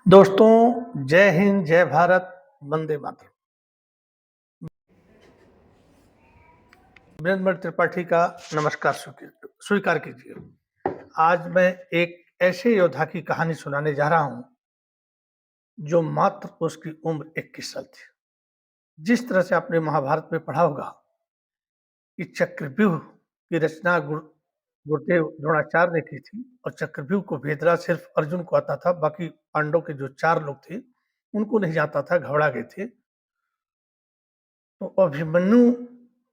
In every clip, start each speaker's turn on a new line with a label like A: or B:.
A: दोस्तों, जय हिंद, जय भारत, वंदे मातरम। वीरेंद्र त्रिपाठी का नमस्कार स्वीकार कीजिए। आज मैं एक ऐसे योद्धा की कहानी सुनाने जा रहा हूं जो मात्र उसकी उम्र 21 साल थी। जिस तरह से आपने महाभारत में पढ़ा होगा कि चक्रव्यूह की रचना गुरुदेव द्रोणाचार्य ने की थी और चक्रव्यूह को भेदना सिर्फ अर्जुन को आता था, बाकी पांडव के जो 4 लोग थे उनको नहीं आता था, घबरा गए थे। तो अभिमन्यु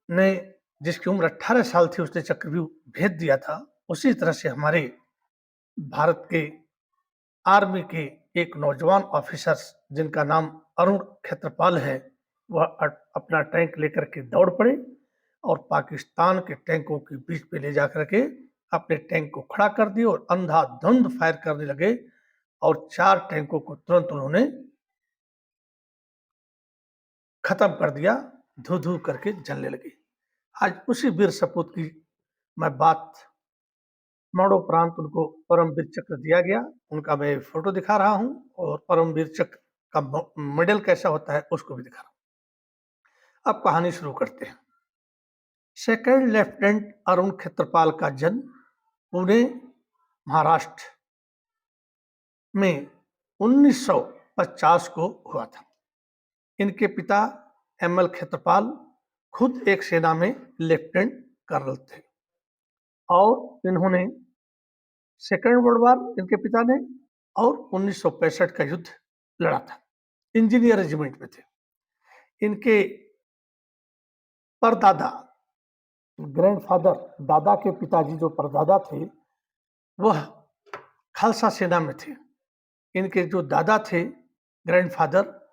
A: ने, जिसकी उम्र 18 साल थी, उसने चक्रव्यूह भेद दिया था। उसी तरह से हमारे भारत के आर्मी के एक नौजवान ऑफिसर जिनका नाम अरुण क्षेत्रपाल है, वह अपना टैंक लेकर के दौड़ पड़े और पाकिस्तान के टैंकों के बीच पे ले जाकर के अपने टैंक को खड़ा कर दिया और अंधाधुंध फायर करने लगे और 4 टैंकों को तुरंत उन्होंने खत्म कर दिया, धू धू करके जलने लगे। आज उसी वीर सपूत की मैं बात, मरणोपरांत उनको परमवीर चक्र दिया गया, उनका मैं फोटो दिखा रहा हूं और परमवीर चक्र का मेडल कैसा होता है उसको भी दिखा रहा हूं। अब कहानी शुरू करते हैं। सेकंड लेफ्टिनेंट अरुण क्षेत्रपाल का जन्म पुणे, महाराष्ट्र में 1950 को हुआ था। इनके पिता एमएल क्षेत्रपाल खुद एक सेना में लेफ्टिनेंट कर्नल थे और इन्होंने सेकेंड वर्ल्ड वार, इनके पिता ने, और 1965 का युद्ध लड़ा था। इंजीनियर रेजिमेंट में थे। इनके परदादा, ग्रैंडफादर, दादा के पिताजी जो परदादा थे वह खालसा सेना में थे। इनके जो दादा थे, ग्रैंडफादर,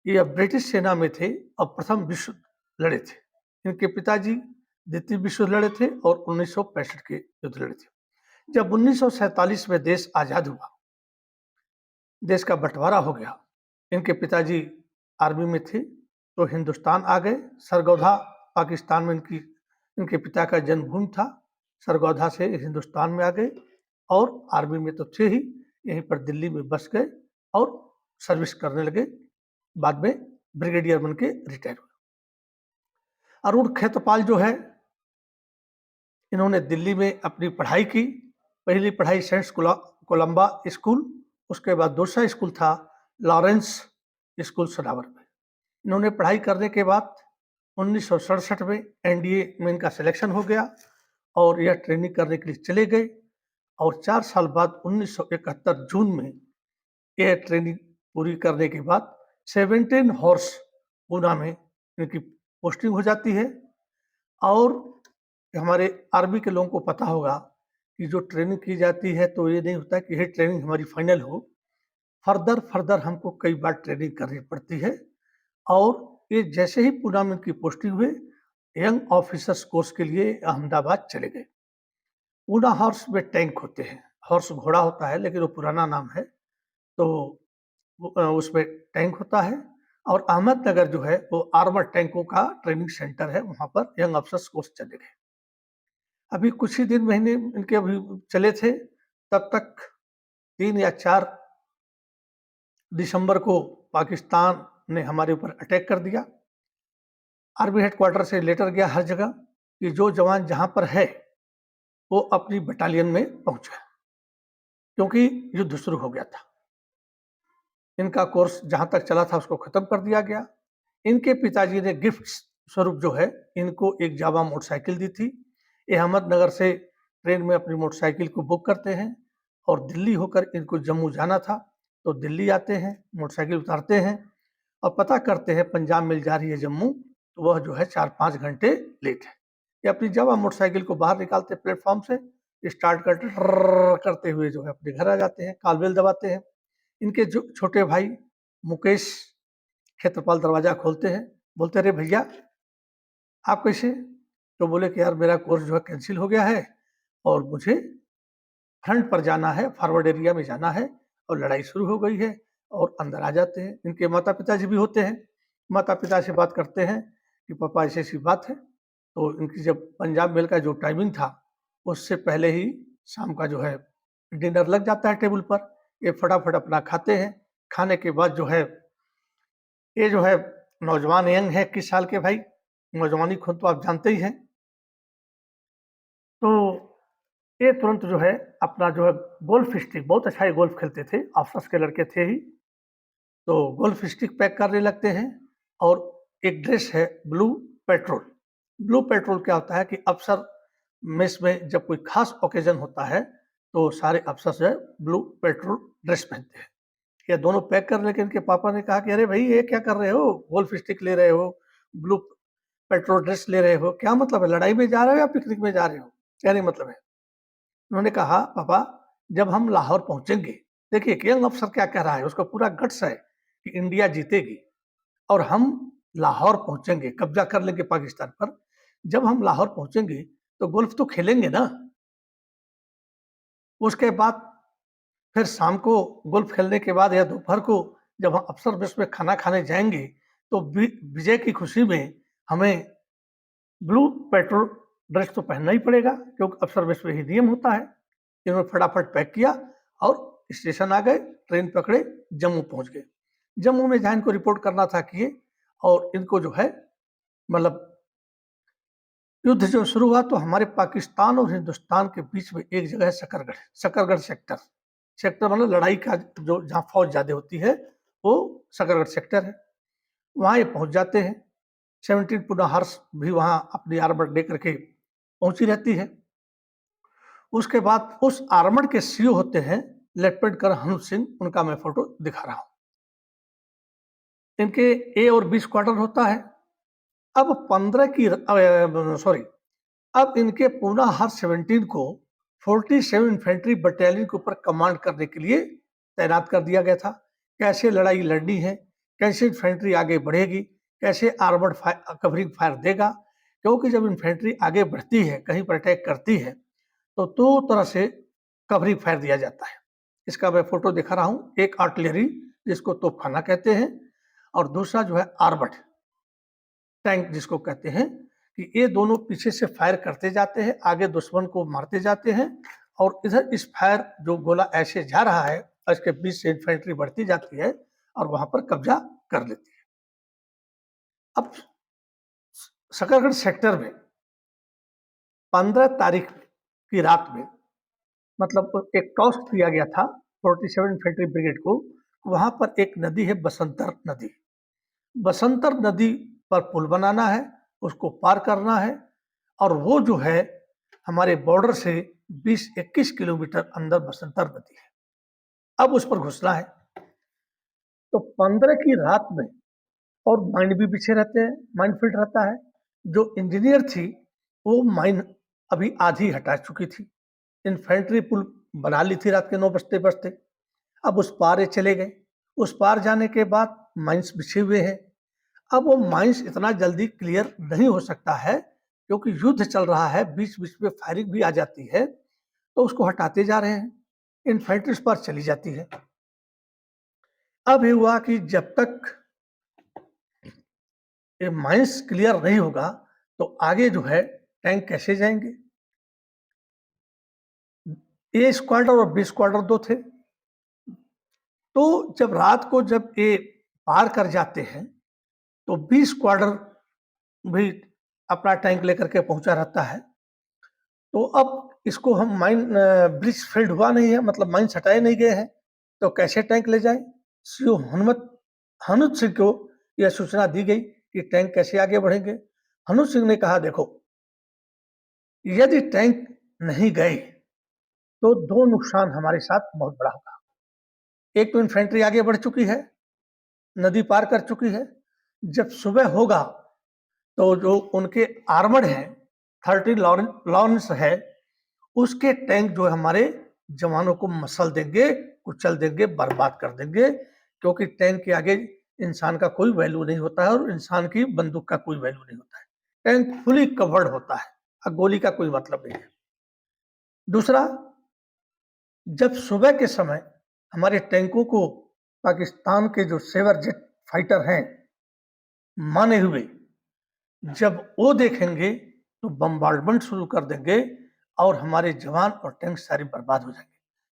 A: ये ब्रिटिश सेना में थे और प्रथम विश्व लड़े थे। इनके पिताजी द्वितीय विश्व लड़े थे और 1965 के युद्ध लड़े थे। जब 1947 में देश आजाद हुआ, देश का बंटवारा हो गया, इनके पिताजी आर्मी में थे तो हिंदुस्तान आ गए। सरगोधा पाकिस्तान में इनके पिता का जन्मभूमि था। सरगोधा से हिंदुस्तान में आ गए और आर्मी में तो थे ही, यहीं पर दिल्ली में बस गए और सर्विस करने लगे। बाद में ब्रिगेडियर बन के रिटायर हुए। अरुण क्षेत्रपाल जो है, इन्होंने दिल्ली में अपनी पढ़ाई की। पहली पढ़ाई सेंट कोलंबा स्कूल, उसके बाद दूसरा स्कूल था लॉरेंस स्कूल सनावर में। इन्होंने पढ़ाई करने के बाद 1967 में एनडीए में इनका सिलेक्शन हो गया और यह ट्रेनिंग करने के लिए चले गए और 4 साल बाद 1971 जून में यह ट्रेनिंग पूरी करने के बाद 17 हॉर्स पूना में इनकी पोस्टिंग हो जाती है। और हमारे आर्मी के लोगों को पता होगा कि जो ट्रेनिंग की जाती है तो ये नहीं होता कि ये ट्रेनिंग हमारी फाइनल हो, फर्दर हमको कई बार ट्रेनिंग करनी पड़ती है। और ये जैसे ही पूना में इनकी पोस्टिंग हुई, यंग ऑफिसर्स कोर्स के लिए अहमदाबाद चले गए। पूना हॉर्स में टैंक होते हैं, हॉर्स घोड़ा होता है लेकिन वो पुराना नाम है, तो उसमें टैंक होता है। और अहमदनगर जो है वो आर्मर टैंकों का ट्रेनिंग सेंटर है, वहां पर यंग ऑफिसर्स कोर्स चले गए। अभी कुछ ही दिन, महीने इनके अभी चले थे, तब तक 3 या 4 दिसंबर को पाकिस्तान ने हमारे ऊपर अटैक कर दिया। आर्मी हेडक्वार्टर से लेटर गया हर जगह कि जो जवान जहां पर है वो अपनी बटालियन में पहुंचे, क्योंकि युद्ध शुरू हो गया था। इनका कोर्स जहां तक चला था उसको खत्म कर दिया गया। इनके पिताजी ने गिफ्ट स्वरूप जो है इनको एक जावा मोटरसाइकिल दी थी। ये अहमदनगर से ट्रेन में अपनी मोटरसाइकिल को बुक करते हैं और दिल्ली होकर इनको जम्मू जाना था, तो दिल्ली आते हैं, मोटरसाइकिल उतारते हैं और पता करते हैं पंजाब मिल जा रही है जम्मू, तो वह जो है 4-5 घंटे लेट है। ये अपनी जावा मोटरसाइकिल को बाहर निकालते प्लेटफॉर्म से, स्टार्ट करते करते हुए जो है अपने घर आ जाते हैं, कालबेल दबाते हैं। इनके जो छोटे भाई मुकेश क्षेत्रपाल दरवाजा खोलते हैं, बोलते अरे भैया आप कैसे? तो बोले कि यार मेरा कोर्स जो है कैंसिल हो गया है और मुझे फ्रंट पर जाना है, फॉरवर्ड एरिया में जाना है और लड़ाई शुरू हो गई है। और अंदर आ जाते हैं। इनके माता पिताजी भी होते हैं, माता पिता से बात करते हैं कि पापा ऐसी ऐसी बात है। तो इनकी जब पंजाब मेल का जो टाइमिंग था उससे पहले ही शाम का जो है डिनर लग जाता है टेबल पर। ये फटाफट अपना खाते हैं, खाने के बाद जो है, ये जो है नौजवान यंग है 21 साल के भाई, नौजवानी खून तो आप जानते ही हैं। तो ये तुरंत जो है अपना जो है गोल्फ स्टिक, बहुत अच्छा ये गोल्फ खेलते थे, अफसर के लड़के थे ही, तो गोल्फ स्टिक पैक करने लगते हैं। और एक ड्रेस है ब्लू पेट्रोल। ब्लू पेट्रोल क्या होता है कि अफसर मेस में जब कोई खास ओकेजन होता है तो सारे अफसर जो है ब्लू पेट्रोल ड्रेस पहनते हैं। ये दोनों पैक कर, लेकिन इनके पापा ने कहा कि अरे भाई ये क्या कर रहे हो, गोल्फ स्टिक ले रहे हो, ब्लू पेट्रोल ड्रेस ले रहे हो, क्या मतलब है, लड़ाई में जा रहे हो या पिकनिक में जा रहे हो, क्या नहीं मतलब है। उन्होंने कहा पापा जब हम लाहौर पहुंचेंगे, देखिए एक यंग अफसर क्या कह रहा है, उसका पूरा गट्स है कि इंडिया जीतेगी और हम लाहौर पहुंचेंगे, कब्जा कर लेंगे पाकिस्तान पर। जब हम लाहौर पहुंचेंगे तो गोल्फ तो खेलेंगे ना, उसके बाद फिर शाम को गोल्फ खेलने के बाद या दोपहर को जब हम अफसर मेस में खाना खाने जाएंगे तो विजय की खुशी में हमें ब्लू पेट्रोल ड्रेस तो पहनना ही पड़ेगा, क्योंकि अफसर मेस में ही नियम होता है। इन्होंने फटाफट पैक किया और स्टेशन आ गए, ट्रेन पकड़े, जम्मू पहुंच गए। जम्मू में जहाँ इनको रिपोर्ट करना था किए, और इनको जो है मतलब युद्ध जो शुरू हुआ तो हमारे पाकिस्तान और हिंदुस्तान के बीच में एक जगह है शकरगढ़, शकरगढ़ सेक्टर। सेक्टर मतलब लड़ाई का जो जहाँ फौज ज्यादा होती है वो शकरगढ़ सेक्टर है। वहां ये पहुंच जाते हैं। 17 पुनः हर्ष भी वहां अपनी आर्मर लेकर के पहुंची रहती है। उसके बाद उस आर्मर के सीओ होते हैं लेफ्टिनेंट कर्नल हनुज सिंह, उनका मैं फोटो दिखा रहा हूं। इनके ए और बी स्क्वाड्रन होता है। अब 15 की सॉरी अब इनके पूना हर 17 को 47 इन्फेंट्री बटालियन के ऊपर कमांड करने के लिए तैनात कर दिया गया था। कैसे लड़ाई लड़नी है, कैसे इन्फेंट्री आगे बढ़ेगी, कैसे आर्मर्ड कवरिंग फायर देगा, क्योंकि जब इन्फेंट्री आगे बढ़ती है, कहीं पर अटैक करती है तो दो तरह से कवरिंग फायर दिया जाता है। इसका मैं फोटो दिखा रहा हूँ। एक आर्टिलरी जिसको तोपखाना कहते हैं, और दूसरा जो है आर्मर्ड टैंक जिसको कहते हैं, कि ये दोनों पीछे से फायर करते जाते हैं, आगे दुश्मन को मारते जाते हैं, और इधर इस फायर जो गोला ऐसे जा रहा है इसके बीच से इन्फेंट्री बढ़ती जाती है और वहां पर कब्जा कर लेती है। अब शकरगढ़ सेक्टर में 15 तारीख की रात में मतलब एक टॉस दिया गया था 47 इन्फेंट्री ब्रिगेड को। वहां पर एक नदी है बसंतर नदी। बसंतर नदी पर पुल बनाना है, उसको पार करना है, और वो जो है हमारे बॉर्डर से 20-21 किलोमीटर अंदर बसंतर नदी है। अब उस पर घुसना है। तो 15 की रात में, और माइन भी पीछे रहते हैं, माइन फील्ड रहता है। जो इंजीनियर थी वो माइन अभी आधी हटा चुकी थी, इन्फेंट्री पुल बना ली थी रात के 9 बजते बजते। अब उस पार ये चले गए। उस पार जाने के बाद माइंस बिछे हुए हैं। अब वो माइंस इतना जल्दी क्लियर नहीं हो सकता है, क्योंकि युद्ध चल रहा है, बीच बीच में फायरिंग भी आ जाती है, तो उसको हटाते जा रहे हैं, इन्फेंट्री पर चली जाती है। अब ये हुआ कि जब तक ये माइंस क्लियर नहीं होगा तो आगे जो है टैंक कैसे जाएंगे। ए स्क्वाड्रन और बी स्क्वाड्रन दो थे। तो जब रात को जब ये पार कर जाते हैं तो बी स्क्वाड्रन भी अपना टैंक लेकर के पहुंचा रहता है। तो अब इसको हम माइन ब्रिज फील्ड हुआ नहीं है, मतलब माइंस हटाए नहीं गए हैं, तो कैसे टैंक ले जाए। सीओ हनुज सिंह को यह सूचना दी गई कि टैंक कैसे आगे बढ़ेंगे। हनुज सिंह ने कहा देखो, यदि टैंक नहीं गए तो दो नुकसान हमारे साथ बहुत बड़ा होगा। एक तो इन्फेंट्री आगे बढ़ चुकी है, नदी पार कर चुकी है। जब सुबह होगा तो जो उनके आर्मर्ड है 13 लॉरेंस है, उसके टैंक जो है हमारे जवानों को मसल देंगे, कुचल देंगे, बर्बाद कर देंगे, क्योंकि टैंक के आगे इंसान का कोई वैल्यू नहीं होता है और इंसान की बंदूक का कोई वैल्यू नहीं होता है। टैंक फुली कवर्ड होता है और गोली का कोई मतलब नहीं है। दूसरा, जब सुबह के समय हमारे टैंकों को पाकिस्तान के जो सेवर जेट फाइटर हैं माने हुए, जब वो देखेंगे तो बम्बार्डमेंट शुरू कर देंगे और हमारे जवान और टैंक सारे बर्बाद हो जाएंगे।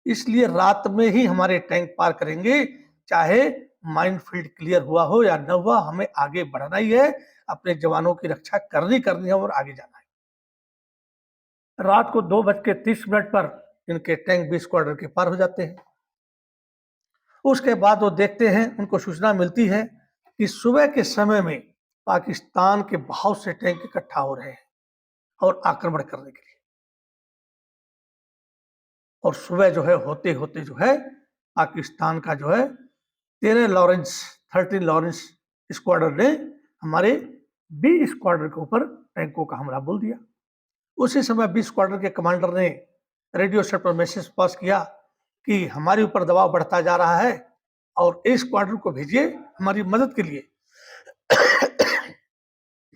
A: इसलिए रात में ही हमारे टैंक पार करेंगे चाहे माइंड फील्ड क्लियर हुआ हो या न हुआ, हमें आगे बढ़ना ही है, अपने जवानों की रक्षा करनी है और आगे जाना है। रात को 2:30 पर इनके टैंक भी स्क्वाड्रन के पार हो जाते हैं। उसके बाद वो देखते हैं, उनको सूचना मिलती है कि सुबह के समय में पाकिस्तान के बहुत से टैंक इकट्ठा हो रहे हैं और आक्रमण करने के लिए। और सुबह जो है होते होते जो है पाकिस्तान का जो है 13 लॉरेंस स्क्वाड्रन ने हमारे बी स्क्वाड्रन के ऊपर टैंकों का हमला बोल दिया। उसी समय बी स्क्वाड्रन के कमांडर ने रेडियो सेट पर मैसेज पास किया कि हमारे ऊपर दबाव बढ़ता जा रहा है और ए स्क्वाड्रन को भेजिए हमारी मदद के लिए।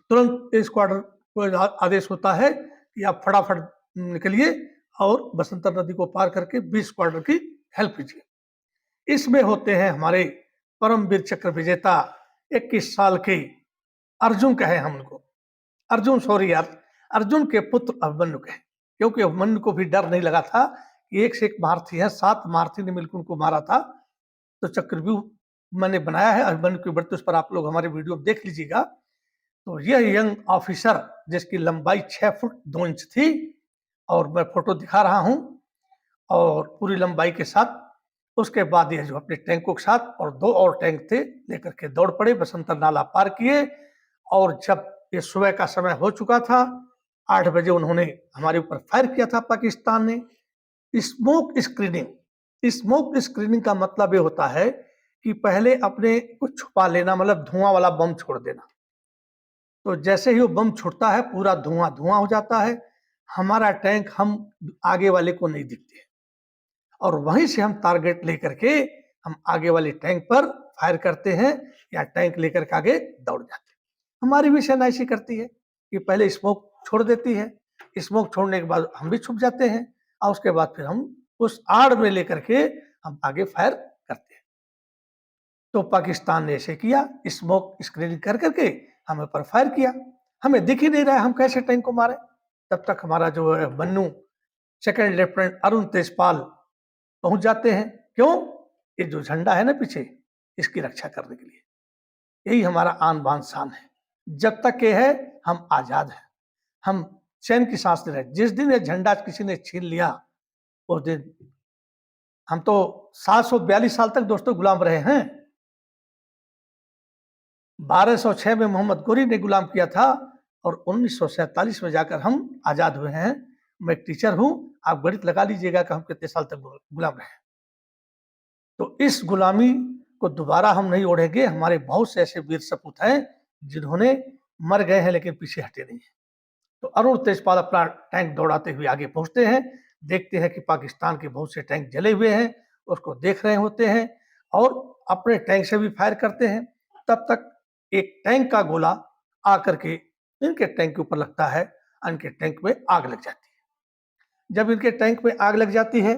A: तुरंत ए स्क्वाड्रन को आदेश होता है कि आप फटाफट निकलिए और बसंतर नदी को पार करके बी स्क्वाड्रन की हेल्प कीजिए। इसमें होते हैं हमारे परमवीर चक्र विजेता 21 साल के अर्जुन कहे हम उनको, अर्जुन के पुत्र अभिमन्यु कहे, क्योंकि अभिमन्यु को भी डर नहीं लगा था कि एक से एक महारथी है, 7 महारथी ने मिलकर उनको मारा था। तो चक्रव्यूह मैंने बनाया है अभिमन्यु की मृत्यु, उस पर आप लोग हमारे वीडियो देख लीजिएगा। तो यह यंग ऑफिसर जिसकी लंबाई 6 फुट 2 इंच थी, और मैं फोटो दिखा रहा हूं, और पूरी लंबाई के साथ, उसके बाद यह जो अपने टैंकों के साथ और 2 और टैंक थे लेकर के दौड़ पड़े, बसंतर नाला पार किए। और जब ये सुबह का समय हो चुका था, 8 बजे उन्होंने हमारे ऊपर फायर किया था पाकिस्तान ने। स्मोक स्क्रीनिंग का मतलब ये होता है कि पहले अपने कुछ छुपा लेना, मतलब धुआं वाला बम छोड़ देना। तो जैसे ही वो बम छूटता है पूरा धुआं धुआं हो जाता है, हमारा टैंक हम आगे वाले को नहीं दिखते, और वहीं से हम टारगेट लेकर के हम आगे वाले टैंक पर फायर करते हैं या टैंक लेकर के आगे दौड़ जाते हैं। हमारी भी सेना ऐसी करती है कि पहले स्मोक छोड़ देती है, स्मोक छोड़ने के बाद हम भी छुप जाते हैं, और उसके बाद फिर हम उस आड़ में लेकर के हम आगे फायर करते हैं। तो पाकिस्तान ने ऐसे किया, स्मोक स्क्रीनिंग कर करके हमें पर फायर किया। हमें दिख ही नहीं रहा हम कैसे टैंक को मारे। तब तक हमारा जो है बन्नू सेकंड लेफ्टिनेंट अरुण तेजपाल पहुंच जाते हैं। क्यों? ये जो झंडा है ना पीछे, इसकी रक्षा करने के लिए। यही हमारा आन बान शान है। जब तक ये है हम आजाद हैं, हम चैन की सांस ले रहे। जिस दिन ये झंडा किसी ने छीन लिया, उस दिन हम तो 742 साल तक दोस्तों गुलाम रहे हैं। 1206 में मोहम्मद गोरी ने गुलाम किया था और 1947 में जाकर हम आजाद हुए हैं। मैं एक टीचर हूं, आप गणित लगा लीजिएगा कि हम कितने साल तक गुलाम रहे। तो इस गुलामी को दोबारा हम नहीं ओढ़ेंगे। हमारे बहुत से ऐसे वीर सपूत हैं जिन्होंने मर गए हैं लेकिन पीछे हटे नहीं है। तो अरुण तेजपाल अपना टैंक दौड़ाते हुए आगे पहुंचते हैं, देखते हैं कि पाकिस्तान के बहुत से टैंक जले हुए हैं, उसको देख रहे होते हैं और अपने टैंक से भी फायर करते हैं। तब तक एक टैंक का गोला आकर के इनके टैंक के ऊपर लगता है, इनके टैंक में आग लग जाती है। जब इनके टैंक में आग लग जाती है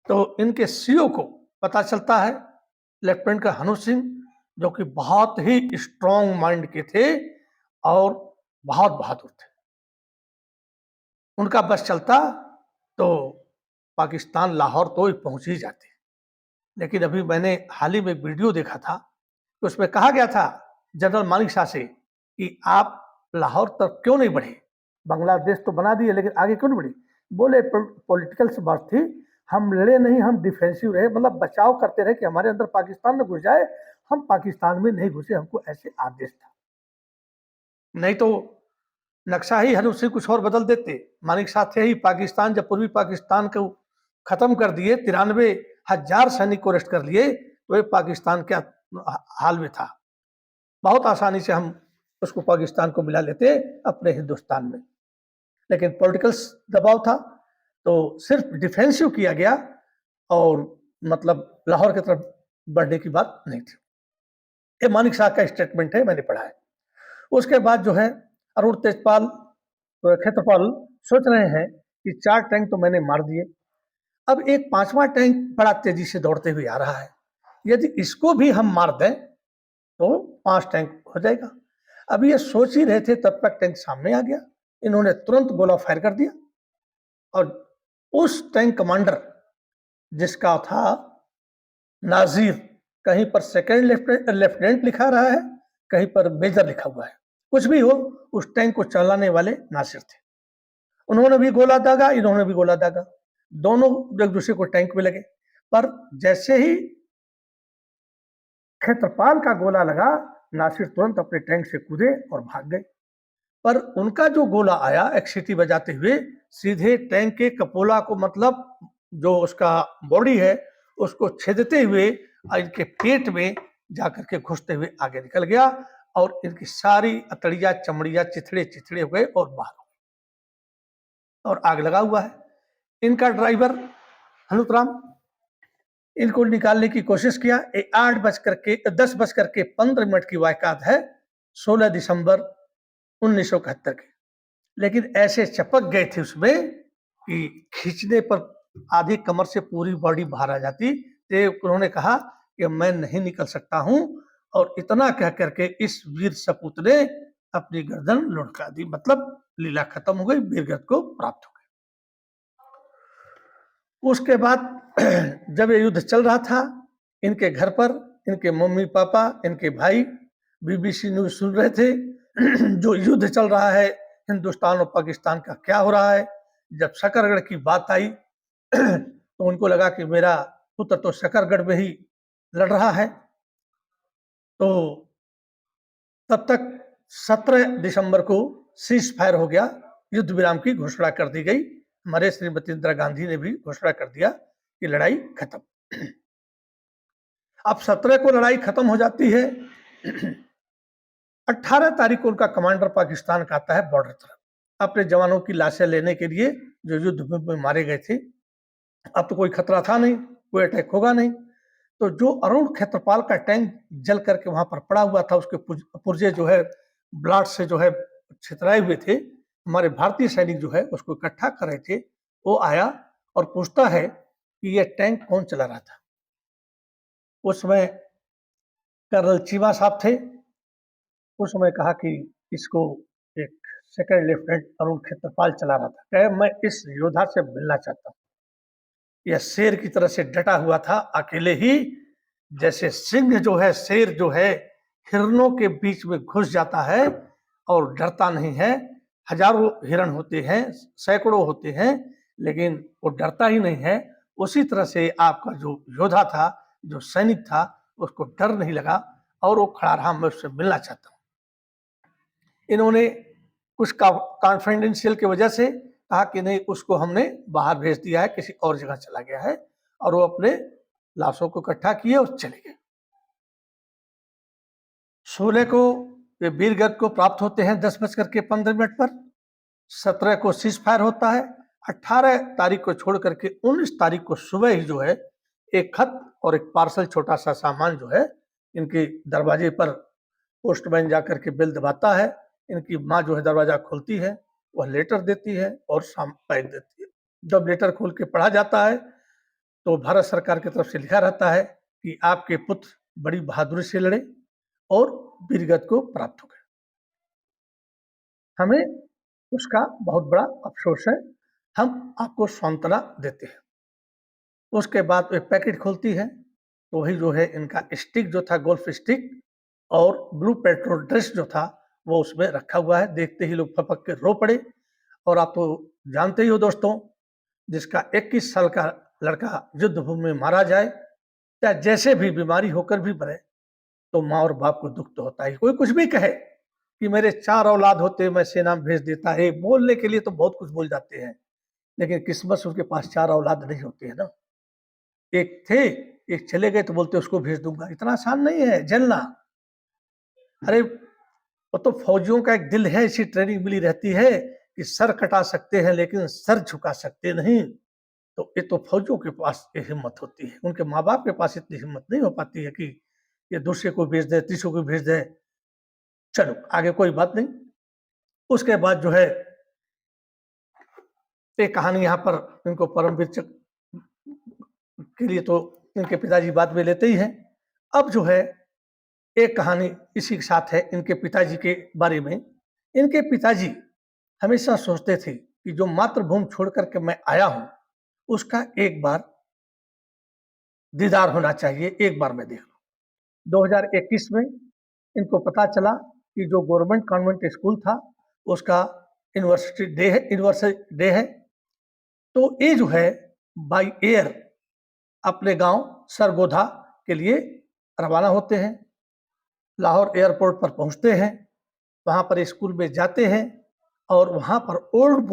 A: तो इनके सीओ को पता चलता है, लेफ्टिनेंट का हनु सिंह, जो कि बहुत ही स्ट्रॉन्ग माइंड के थे और बहुत बहादुर थे। उनका बस चलता तो पाकिस्तान लाहौर तो पहुंच ही जाते। लेकिन अभी मैंने हाल ही में एक वीडियो देखा था, तो उसमें कहा गया था जनरल मानिक शाह से कि आप लाहौर तक क्यों नहीं बढ़े, बांग्लादेश तो बना दिए लेकिन आगे क्यों नहीं बढ़े। बोले पॉलिटिकल से बात थी, हम लड़े नहीं, हम डिफेंसिव रहे, मतलब बचाव करते रहे कि हमारे अंदर पाकिस्तान में घुस जाए। हम पाकिस्तान में नहीं घुसे, हमको ऐसे आदेश था। नहीं तो नक्शा ही हनु सिंह कुछ और बदल देते। मानिक शाह थे ही, पाकिस्तान जब पूर्वी पाकिस्तान को खत्म कर दिए, 93,000 सैनिक को अरेस्ट कर लिए, तो ये पाकिस्तान क्या हाल में था। बहुत आसानी से हम उसको पाकिस्तान को मिला लेते अपने हिंदुस्तान में, लेकिन पॉलिटिकल दबाव था तो सिर्फ डिफेंसिव किया गया और मतलब लाहौर की तरफ बढ़ने की बात नहीं थी। ये मानिक शाह का स्टेटमेंट है, मैंने पढ़ा है। उसके बाद जो है अरुण तेजपाल क्षेत्रपाल सोच रहे हैं कि 4 टैंक तो मैंने मार दिए, अब एक 5वां टैंक बड़ा तेजी से दौड़ते हुए आ रहा है, यदि इसको भी हम मार दें तो 5 टैंक हो जाएगा। अभी ये सोच ही रहे थे तब तक टैंक सामने आ गया। इन्होंने तुरंत गोला फायर कर दिया और उस टैंक कमांडर जिसका था नाजीर कहीं पर सेकंड लेफ्टिनेंट लिखा रहा है, कहीं पर मेजर लिखा हुआ है। कुछ भी हो, उस टैंक को चलाने वाले नासिर थे। उन्होंने भी गोला दागा, इन्होंने भी गोला दागा, दोनों एक दूसरे को टैंक में लगे। पर जैसे ही क्षेत्रपाल का गोला लगा, नासिर तुरंत अपने टैंक से कूदे और भाग गए। पर उनका जो गोला आया एक सीटी बजाते हुए सीधे टैंक के कपोला को, मतलब जो उसका बॉडी है उसको छेदते हुए इनके पेट में जाकर के घुसते हुए आगे निकल गया और इनकी सारी अतड़िया चमड़िया चिथड़े चिथड़े हो गए और बाहर हो गए और आग लगा हुआ है। इनका ड्राइवर हनुतराम इनको निकालने की कोशिश किया। 10:15 की वाकयात है, 16 दिसंबर 1971 की। लेकिन ऐसे चपक गए थे उसमें कि खींचने पर आधी कमर से पूरी बॉडी बाहर आ जाती। तो उन्होंने कहा कि मैं नहीं निकल सकता हूं, और इतना कह करके इस वीर सपूत ने अपनी गर्दन लुढ़का दी। मतलब लीला खत्म हो गई, वीरगति को प्राप्त हो गई। उसके बाद जब ये युद्ध चल रहा था, इनके घर पर इनके मम्मी पापा, इनके भाई बीबीसी न्यूज सुन रहे थे जो युद्ध चल रहा है हिंदुस्तान और पाकिस्तान का, क्या हो रहा है। जब शकरगढ़ की बात आई तो उनको लगा कि मेरा पुत्र तो शकरगढ़ में ही लड़ रहा है। तो तब तक 17 दिसंबर को सीज फायर हो गया, युद्ध विराम की घोषणा कर दी गई। हमारे श्रीमती इंदिरा गांधी ने भी घोषणा कर दिया कि लड़ाई खत्म। अब 17 को लड़ाई खत्म हो जाती है। 18 तारीख को उनका कमांडर पाकिस्तान का आता है बॉर्डर तरफ अपने जवानों की लाशें लेने के लिए जो युद्ध में मारे गए थे। अब तो कोई खतरा था नहीं, कोई अटैक होगा नहीं। तो जो अरुण क्षेत्रपाल का टैंक जल करके वहां पर पड़ा हुआ था, उसके पुर्जे जो है ब्लाड से जो है छितराए हुए थे, हमारे भारतीय सैनिक जो है उसको इकट्ठा कर रहे थे। वो आया और पूछता है कि ये टैंक कौन चला रहा था। उसमें कर्नल चीमा साहब थे। उस समय कहा कि इसको एक सेकंड लेफ्टिनेंट अरुण क्षेत्रपाल चला रहा था। कहे मैं इस योद्धा से मिलना चाहता हूँ। यह शेर की तरह से डटा हुआ था अकेले ही, जैसे सिंह जो है, शेर जो है हिरणों के बीच में घुस जाता है और डरता नहीं है। हजारों हिरण होते हैं, सैकड़ों होते हैं, लेकिन वो डरता ही नहीं है। उसी तरह से आपका जो योद्धा था, जो सैनिक था, उसको डर नहीं लगा और वो खड़ा रहा, मैं उससे मिलना चाहता हूँ। इन्होंने कुछ कॉन्फिडेंशियल की वजह से कहा कि नहीं, उसको हमने बाहर भेज दिया है, किसी और जगह चला गया है, और वो अपने लाशों को इकट्ठा किए और चले गए। 16 को वे वीरगति को प्राप्त होते हैं 10:15 पर। 17 को सीज फायर होता है। 18 तारीख को छोड़ करके 19 तारीख को सुबह ही जो है एक खत और एक पार्सल, छोटा सा सामान जो है इनके दरवाजे पर पोस्टमैन जाकर के बिल दबाता है। इनकी माँ जो है दरवाजा खोलती है, वह लेटर देती है और पैक देती है। जब लेटर खोल के पढ़ा जाता है तो भारत सरकार की तरफ से लिखा रहता है कि आपके पुत्र बड़ी बहादुरी से लड़े और वीरगति को प्राप्त हो गए। हमें उसका बहुत बड़ा अफसोस है, हम आपको सांत्वना देते हैं। उसके बाद वे पैकेट खोलती है तो वही जो है इनका स्टिक जो था, गोल्फ स्टिक, और ब्लू पेट्रोल ड्रेस जो था वो उसमें रखा हुआ है। देखते ही लोग फपक के रो पड़े। और आप तो जानते ही हो दोस्तों, जिसका 21 साल का लड़का युद्ध भूमि में मारा जाए, या जैसे भी बीमारी होकर भी मरे, तो माँ और बाप को दुख तो होता ही। कोई कुछ भी कहे कि मेरे 4 औलाद होते मैं सेना में भेज देता है, बोलने के लिए तो बहुत कुछ बोल जाते हैं, लेकिन किस्मत से उनके पास 4 औलाद नहीं होते हैं ना। एक थे, एक चले गए, तो बोलते उसको भेज दूंगा। इतना आसान नहीं है जलना। अरे वो तो फौजियों का एक दिल है, ऐसी ट्रेनिंग मिली रहती है कि सर कटा सकते हैं लेकिन सर झुका सकते नहीं। तो ये तो फौजियों के पास ये हिम्मत होती है, उनके माँ बाप के पास इतनी हिम्मत नहीं हो पाती है कि ये दूसरे को भेज दे, तीसरे को भेज दे। चलो आगे कोई बात नहीं। उसके बाद जो है एक कहानी यहाँ पर इनको परमवीर के लिए तो इनके पिताजी बाद में लेते ही हैं। अब जो है एक कहानी इसी के साथ है इनके पिताजी के बारे में। इनके पिताजी हमेशा सोचते थे कि जो मातृभूमि छोड़ करके मैं आया हूं, उसका एक बार दीदार होना चाहिए, एक बार मैं देख लूं। 2021 में इनको पता चला कि जो गवर्नमेंट कॉन्वेंट स्कूल था उसका यूनिवर्सिटी डे है, तो ये जो है बाई एयर अपने गांव सरगोधा के लिए रवाना होते हैं। लाहौर एयरपोर्ट पर पहुंचते हैं, वहां पर स्कूल में जाते हैं और वहां पर ओल्ड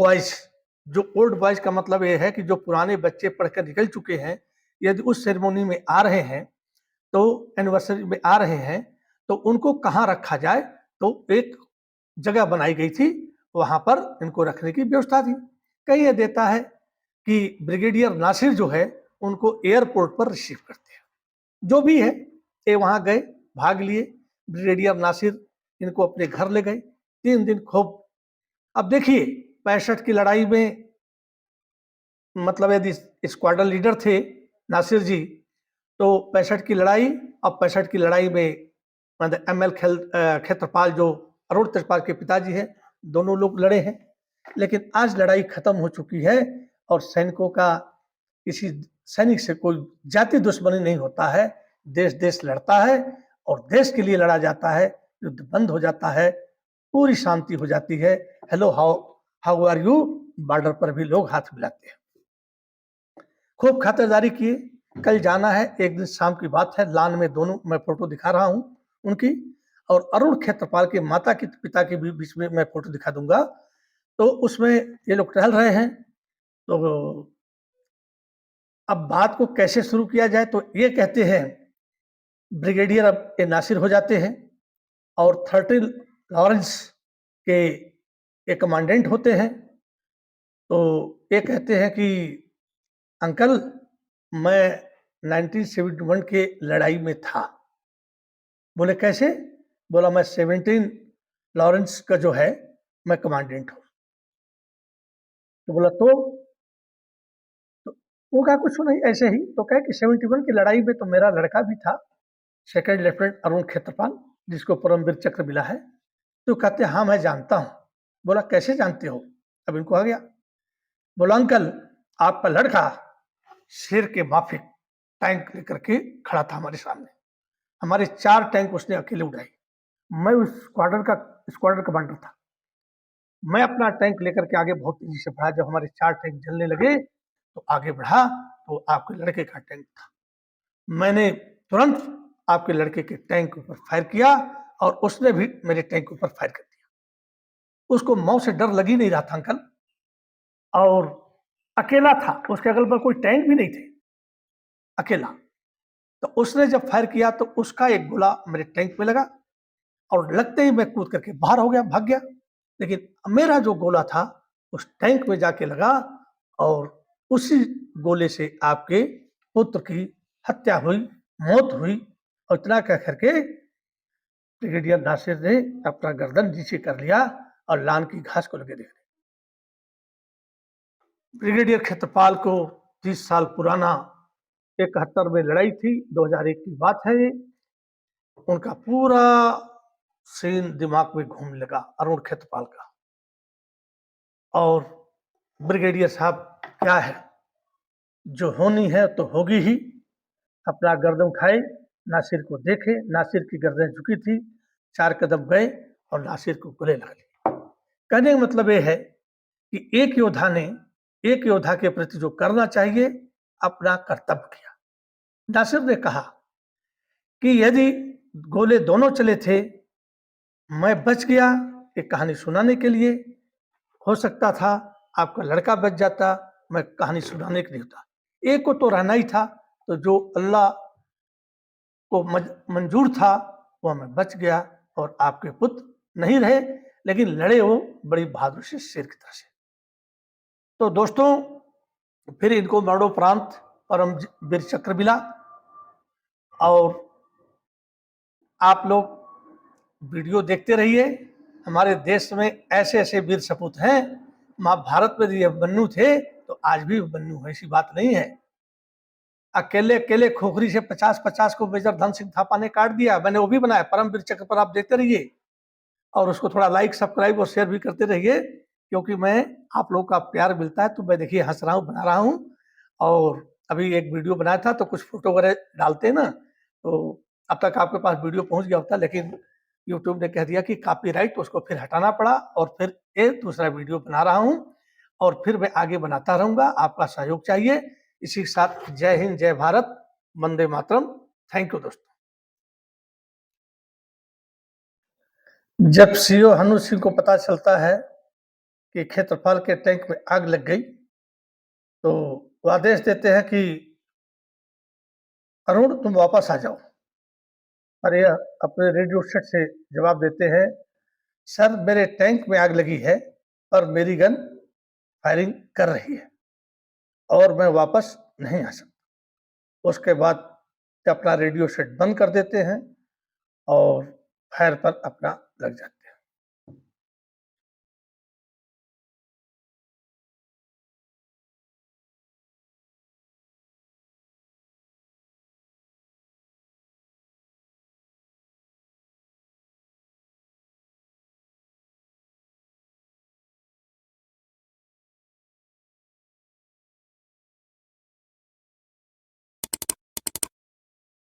A: बॉयज का मतलब ये है कि जो पुराने बच्चे पढ़कर निकल चुके हैं, यदि उस सेरेमोनी में आ रहे हैं तो एनिवर्सरी में आ रहे हैं तो उनको कहाँ रखा जाए, तो एक जगह बनाई गई थी, वहां पर इनको रखने की व्यवस्था थी। कहीं ये देता है कि ब्रिगेडियर नासिर जो है उनको एयरपोर्ट पर रिसीव करते हैं। जो भी है, ये वहां गए, भाग लिए, ब्रिगेडियर नासिर इनको अपने घर ले गए। 3 दिन खूब, अब देखिए 65 की लड़ाई में मतलब यदि स्क्वाड्रन लीडर थे नासिर जी, तो 65 की लड़ाई, अब 65 की लड़ाई में मतलब एम एल क्षेत्रपाल जो अरुण क्षेत्रपाल के पिताजी हैं, दोनों लोग लड़े हैं। लेकिन आज लड़ाई खत्म हो चुकी है और सैनिकों का किसी सैनिक से कोई जाति दुश्मनी नहीं होता है। देश देश लड़ता है और देश के लिए लड़ा जाता है। युद्ध बंद हो जाता है, पूरी शांति हो जाती है। Hello how are you, border पर भी लोग हाथ मिलाते हैं। खूब खातिरदारी किए। कल जाना है, एक दिन शाम की बात है, लान में दोनों मैं फोटो दिखा रहा हूँ उनकी, और अरुण क्षेत्रपाल के माता के पिता के भी बीच में मैं फोटो दिखा दूंगा। तो उसमें ये लोग टहल रहे हैं। तो अब बात को कैसे शुरू किया जाए, तो ये कहते हैं ब्रिगेडियर अब ये नासिर हो जाते हैं और 13 लॉरेंस के एक कमांडेंट होते हैं। तो ये कहते हैं कि अंकल मैं 1971 के लड़ाई में था। बोले कैसे? बोला मैं 17 लॉरेंस का जो है मैं कमांडेंट हूँ। तो बोला तो वो कहा कुछ नहीं, ऐसे ही। तो कहे कि 71 की लड़ाई में तो मेरा लड़का भी था, सेकंड लेफ्टिनेंट अरुण क्षेत्रपाल, जिसको परमवीर चक्र मिला है। तो कहते हाँ मैं जानता हूँ। बोला कैसे जानते हो? अब इनको आ गया। बोला अंकल आपका लड़का शेर के माफिक टैंक लेकर के खड़ा था हमारे सामने, हमारे 4 टैंक उसने अकेले उड़ाए। मैं उस स्क्वाड्रन कमांडर था। मैं अपना टैंक लेकर के आगे बहुत तेजी से बढ़ा। जब हमारे 4 टैंक जलने लगे तो आगे बढ़ा, तो आपके लड़के का टैंक था। मैंने तुरंत आपके लड़के के टैंक के ऊपर फायर किया और उसने भी मेरे टैंक के ऊपर फायर कर दिया। उसको मौत से डर लग ही नहीं रहा था अंकल, और अकेला था, उसके अगल पर कोई टैंक भी नहीं थे, अकेला। तो उसने जब फायर किया तो उसका एक गोला मेरे टैंक में लगा और लगते ही मैं कूद करके बाहर हो गया, भाग गया। लेकिन मेरा जो गोला था उस टैंक में जाके लगा और उसी गोले से आपके पुत्र की हत्या हुई, मौत हुई। और इतना कह करके ब्रिगेडियर नासिर ने अपना गर्दन नीचे कर लिया और लान की घास को लगे देखने। ब्रिगेडियर क्षेत्रपाल को 30 साल पुराना 71 में लड़ाई थी, 2001 की बात है ये। उनका पूरा सीन दिमाग में घूमने लगा अरुण क्षेत्रपाल का। और ब्रिगेडियर साहब क्या है, जो होनी है तो होगी ही। अपना गर्दन उठाए, नासिर को देखे, नासिर की गर्दन झुकी थी, 4 कदम गए और नासिर को गले लगा लिया। कहने का मतलब ये है कि एक योद्धा ने एक योद्धा के प्रति जो करना चाहिए अपना कर्तव्य किया। नासिर ने कहा कि यदि गोले दोनों चले थे, मैं बच गया एक कहानी सुनाने के लिए, हो सकता था आपका लड़का बच जाता, मैं कहानी सुनाने के लिए होता। एक को तो रहना ही था, तो जो अल्लाह को मंजूर था वह मैं बच गया और आपके पुत्र नहीं रहे, लेकिन लड़े वो बड़ी बहादुरी से शेर की तरह से। तो दोस्तों फिर इनको मरणोपरांत परमवीर चक्र मिला। और आप लोग वीडियो देखते रहिए। हमारे देश में ऐसे ऐसे वीर सपूत हैं। महाभारत में ये बन्नू थे तो आज भी बन्नू है, ऐसी बात नहीं है। अकेले अकेले खोखरी से 50-50 को मेजर धन सिंह थापा ने काट दिया। मैंने वो भी बनाया, परमवीर चक्र पर आप देखते रहिए और उसको थोड़ा लाइक सब्सक्राइब और शेयर भी करते रहिए, क्योंकि मैं आप लोगों का प्यार मिलता है तो मैं देखिए हंस रहा हूँ, बना रहा हूँ। और अभी एक वीडियो बनाया था तो कुछ फोटो वगैरह डालते हैं ना, तो अब तक आपके पास वीडियो पहुंच गया होता, लेकिन यूट्यूब ने कह दिया कि कॉपीराइट, उसको फिर हटाना पड़ा और फिर एक दूसरा वीडियो बना रहा हूं और फिर मैं आगे बनाता रहूंगा। आपका सहयोग चाहिए। इसी के साथ जय हिंद, जय भारत, वंदे मातरम। थैंक यू दोस्तों। जब सीओ हनु सिंह को पता चलता है कि क्षेत्रफल के टैंक में आग लग गई, तो वो आदेश देते हैं कि अरुण तुम वापस आ जाओ। और यह अपने रेडियो सेट से जवाब देते हैं, सर मेरे टैंक में आग लगी है और मेरी गन फायरिंग कर रही है और मैं वापस नहीं आ सकता। उसके बाद अपना रेडियो सेट बंद कर देते हैं और फायर पर अपना लग जाते हैं।